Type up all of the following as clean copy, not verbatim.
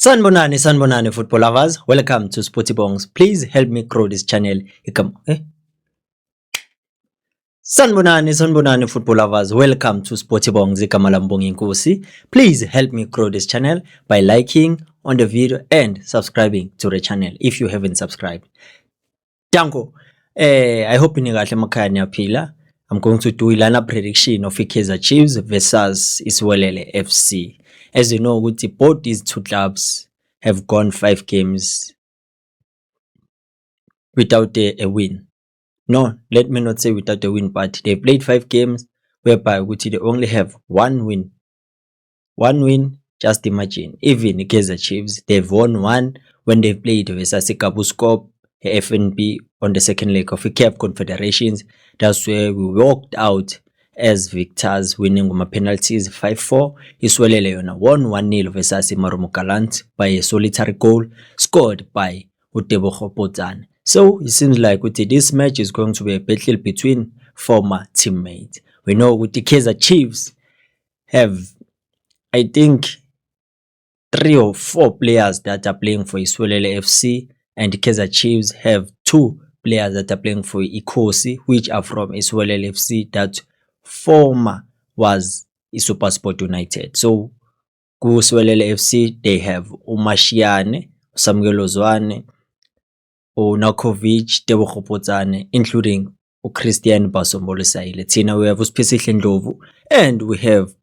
Sanbonani football lovers, welcome to Sporty Bongs. Please help me grow this channel. Sanbonani football lovers, welcome to Sporty Bongs. Nkosi. Please help me grow this channel by liking on the video and subscribing to the channel if you haven't subscribed. Danko, I hope nikahle emakhaya niyaphila. I'm going to do a prediction of Kaizer Chiefs versus Iswelele FC. As you know, both these two clubs have gone 5 games without a win. No, let me not say without a win, but they played 5 games whereby they only have 1 win. 1 win, just imagine. Even Kaizer Chiefs, they've won 1 when they played versus Kabuskop, FNB on the second leg of the CAF Confederations. That's where we walked out as victors, winning with penalties 5-4. Iswelele yona won 1-0 versus Marumo Galant by a solitary goal scored by Utebogo Potsane. So it seems like this match is going to be a battle between former teammates. We know the Kaizer Chiefs have, I think, 3 or 4 players that are playing for Iswelele FC, and the Kaizer Chiefs have 2 players that are playing for Ikosi, which are from Iswelele FC that former was SuperSport United. So Iswelele FC, they have Umashiane, Samuel Ozwane, Unakovic, Tebogo Potsane, including Christian Basombolo Saile. Tina, we have Uspesihle Ndlovu, and we have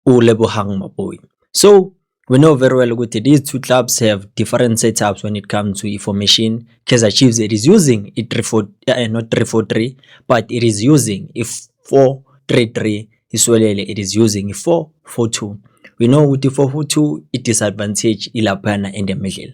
Ulebohang Maboy. So we know very well that these two clubs have different setups when it comes to formation. Kaizer Chiefs, it is using a 3-4-3, but it is using a 4-3-3. Iswelele, it is using a 4-4-2. We know with the 4-4-2, it disadvantage Ilapana in the middle.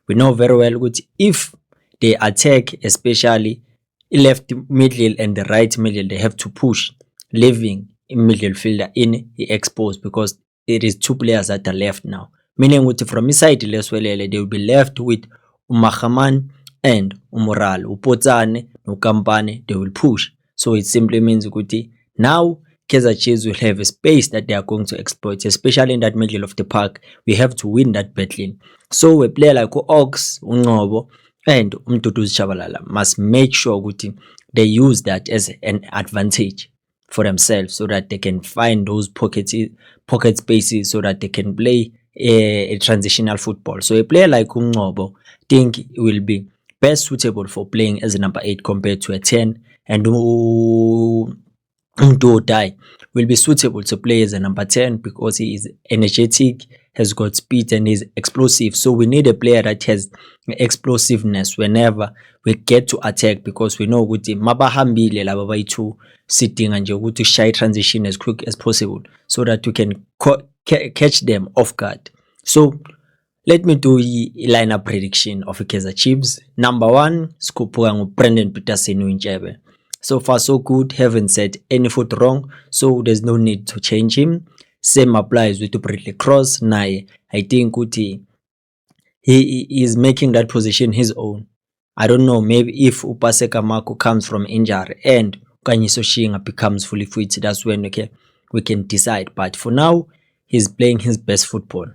We know very well that if they attack, especially left middle and the right middle, they have to push, leaving middle fielder in the exposed, because it is 2 players that are left now. Meaning with from inside Iswelele, they will be left with Umahaman and Umoral. Upotsane, Ukampane, they will push. So it simply means that now Kaizer Chiefs will have a space that they are going to exploit, especially in that middle of the park. We have to win that battle. So a player like Ox, Ungobo, and Umtutu Chabalala must make sure that they use that as an advantage for themselves, so that they can find those pocket spaces, so that they can play a transitional football. So a player like Ungobo, think will be best suitable for playing as a number 8 compared to a 10, and Dai will be suitable to play as a number 10 because he is energetic, has got speed, and is explosive. So we need a player that has explosiveness whenever we get to attack, because we know ukuthi mabahambile laba bayi2 sitting and ukuthi shy transition as quick as possible, so that we can catch them off guard. So let me do a lineup prediction of Kaizer Chiefs. Number 1, Skupuga Brendan Peterson Winchebe. So far so good, haven't said any foot wrong, so there's no need to change him. Same applies with Bradley Cross. Naye, I think he is making that position his own. I don't know, maybe if Upaseka Marco comes from injury and Kanyiso Shinga becomes fully fit, that's when we can decide. But for now, he's playing his best football.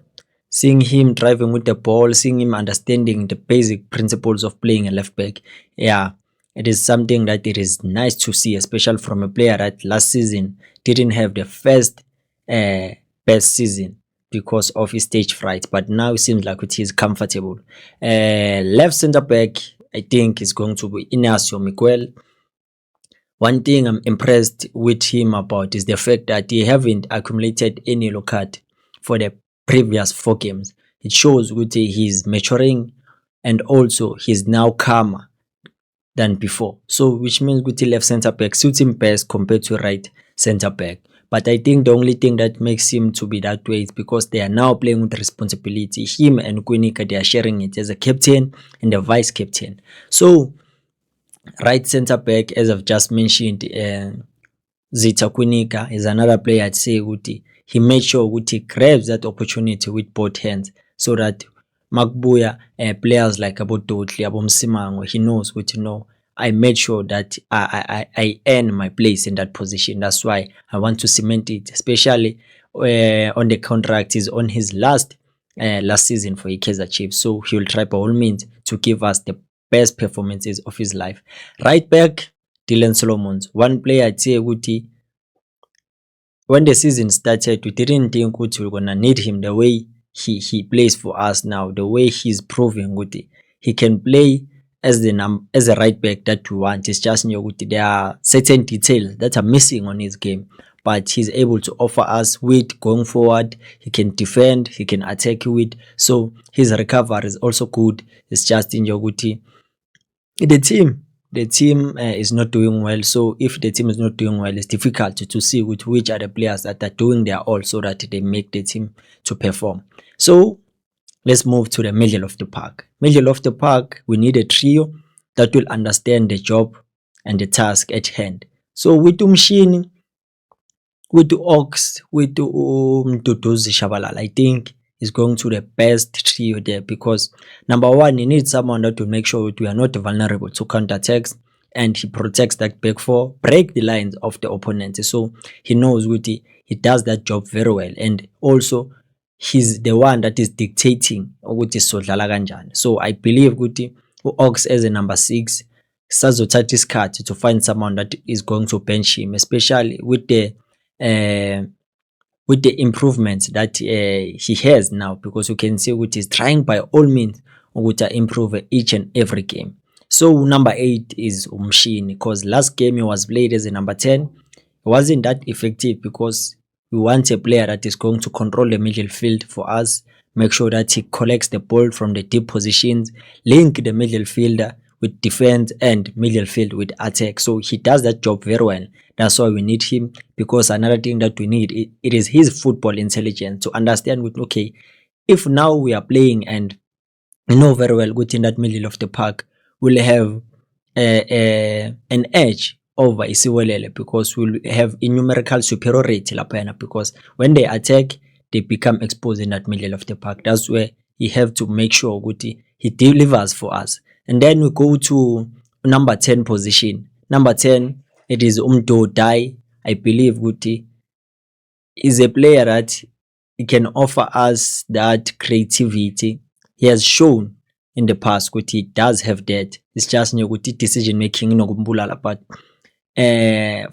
Seeing him driving with the ball, seeing him understanding the basic principles of playing a left back, yeah, it is something that it is nice to see, especially from a player that last season didn't have the first best season because of his stage fright, but now it seems like he is comfortable. Left center back, I think, is going to be Inacio Miguel. One thing I'm impressed with him about is the fact that he haven't accumulated any yellow card for the previous 4 games. It shows that he's maturing, and also he's now calmer than before. So which means Guti left center back suits him best compared to right center back. But I think the only thing that makes him to be that way is because they are now playing with responsibility. Him and Kwinika, they are sharing it as a captain and a vice captain. So right center back, as I've just mentioned, Zita Kwinika is another player. I'd say Guti, he made sure Guti grabs that opportunity with both hands, so that Makbuya, players like Abototli, Abomsimango, he knows what to know. I made sure that I earn my place in that position. That's why I want to cement it, especially on the contract. He's on his last last season for Kaizer Chiefs. So he will try by all means to give us the best performances of his life. Right back, Dylan Solomons. One player I'd say Guti, when the season started, we didn't think Guti we're gonna need him the way he plays for us now, the way he's proving Guti. He can play as a right back that we want. It's just Guti. There are certain details that are missing on his game, but he's able to offer us width going forward. He can defend, he can attack with. So his recovery is also good. It's just in Guti. The team is not doing well. So if the team is not doing well, it's difficult to see which are the players that are doing their all so that they make the team to perform. So let's move to the middle of the park. Middle of the park, we need a trio that will understand the job and the task at hand. So with Umshini, with the Ox, with the Duduzi Shabalala, I think is going to the best trio there, because number one, you need someone that will make sure that we are not vulnerable to counterattacks, and he protects that back four, break the lines of the opponent. So he knows Guti, he does that job very well, and also he's the one that is dictating ukuthi sodlala kanjani. So I believe Guti Ox as a number 6 sazothatha isikhathi to find someone that is going to bench him, especially with the improvements that he has now, because you can see what he's trying by all means to improve each and every game. So number 8 is Umshini, because last game he was played as a number 10. It wasn't that effective because we want a player that is going to control the middle field for us, make sure that he collects the ball from the deep positions, link the middle fielder with defense and middle field with attack. So he does that job very well. That's why we need him, because another thing that we need, it is his football intelligence to understand with, okay, if now we are playing and we know very well good in that middle of the park, we'll have an edge over Isiwelele, because we'll have a numerical superiority lapana, because when they attack, they become exposed in that middle of the park. That's where you have to make sure Guti he delivers for us. And then we go to number 10 position. Number 10, it is Umdo Dai. I believe Guti is a player that he can offer us that creativity. He has shown in the past Guti he does have that. It's just Guti decision making no kumbulala, but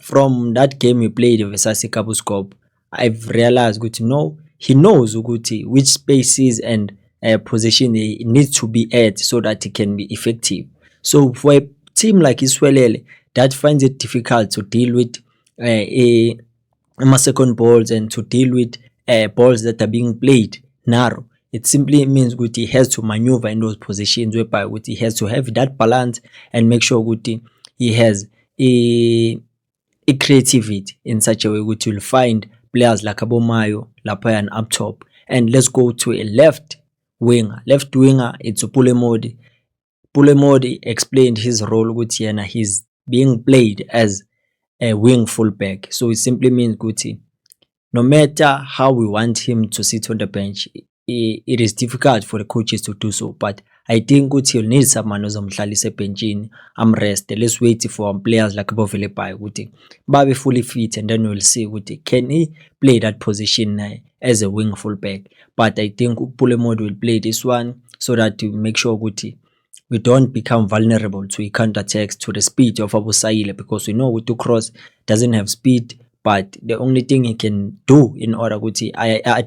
from that game we played versus Kabuskop, I've realized Guti no, he knows Guti which spaces and position he needs to be at so that he can be effective. So for a team like Iswelele that finds it difficult to deal with second balls and to deal with balls that are being played narrow, it simply means Guti has to maneuver in those positions whereby Guti has to have that balance and make sure Guti he has a creativity in such a way which will find players like Abomayo, Lapayan up top. And let's go to a left winger. Left winger, it's Pulemodi. Pulemodi explained his role with Yena. He's being played as a wing fullback. So it simply means Guti, no matter how we want him to sit on the bench, it is difficult for the coaches to do so. But I think Guti will need someone who's benchini, rest. Let's wait for players like Bovelepai Guti Babe fully fit, and then we'll see Guti can he play that position as a wing fullback. But I think Pulemod will play this one so that to make sure Guti we don't become vulnerable to counter-attacks, to the speed of Abu Saile, because we know Guti Cross doesn't have speed, but the only thing he can do in order to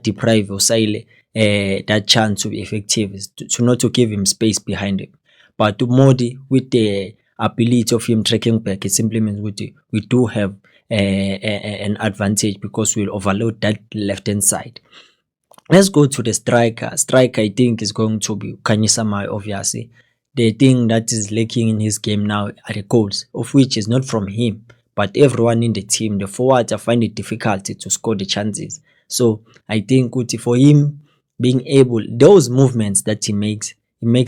deprive Osaile that chance to be effective is to not to give him space behind him. But to Modi, with the ability of him tracking back, it simply means we do have an advantage because we'll overload that left-hand side. Let's go to the striker. Striker, I think, is going to be Kanyisamai, obviously. The thing that is lacking in his game now are the goals, of which is not from him, but everyone in the team. The forwards are finding it difficult to score the chances. So I think for him being able, those movements that he makes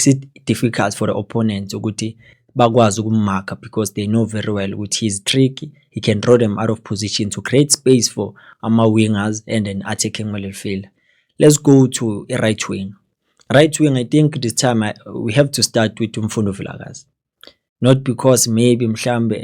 it difficult for the opponent to bakwazi ukummarka, because they know very well which he's tricky. He can draw them out of position to create space for our wingers and an attacking midfield. Let's go to a right wing. Right wing, I think this time we have to start with Mfundo Vilakazi. Not because maybe mhlambe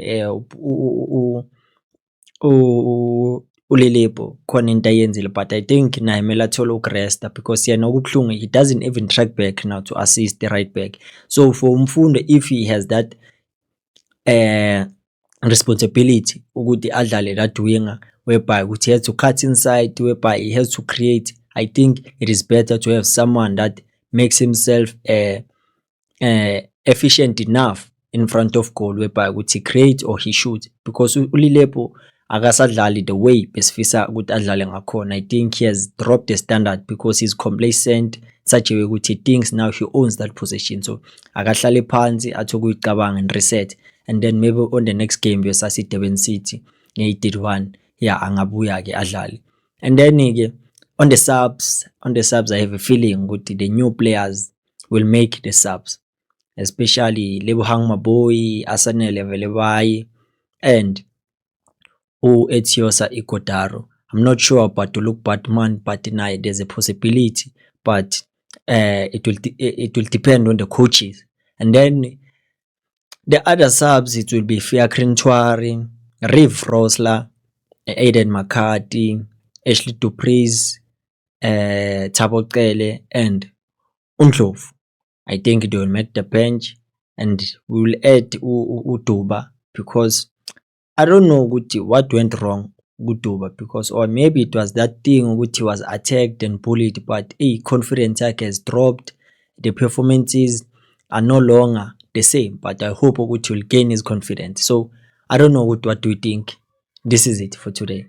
uLilipo khona into ayenzile, but I think naye kumele athole ukuresta because yena okubuhlungu, he doesn't even track back now to assist the right back. So for Mfundo, if he has that responsibility ukuthi adlale that winger whereby ukuthi he has to cut inside, whereby he has to create, I think it is better to have someone that makes himself efficient enough in front of goal, whereby ukuthi create or he shoot, because uLilepo akasadlali the way besifisa ukuthi adlale ngakhona. I think he has dropped the standard because he's complacent such a way ukuthi he thinks now he owns that position, so akahlale phansi athi ukuyicabanga and reset, and then maybe on the next game versus Durban City nge-31 yeah angabuya ke adlale. And then ke on the subs I have a feeling ukuthi the new players will make the subs, especially Lebohang Maboyi, Asanele Velebai, and Etiosa Ikodaro. I'm not sure about to look Batman, but tonight there's a possibility, but it will depend on the coaches. And then the other subs, it will be Fiacre Ntwari, Riv Rosler, Aiden McCarthy, Ashley Dupreez, Thabo Cele, and Undlovu. I think they will make the bench, and we will add Uduba, because I don't know what went wrong with Duba, because or maybe it was that thing which he was attacked and bullied, but confidence has dropped. The performances are no longer the same, but I hope Uguti will gain his confidence. So I don't know what do you think. This is it for today.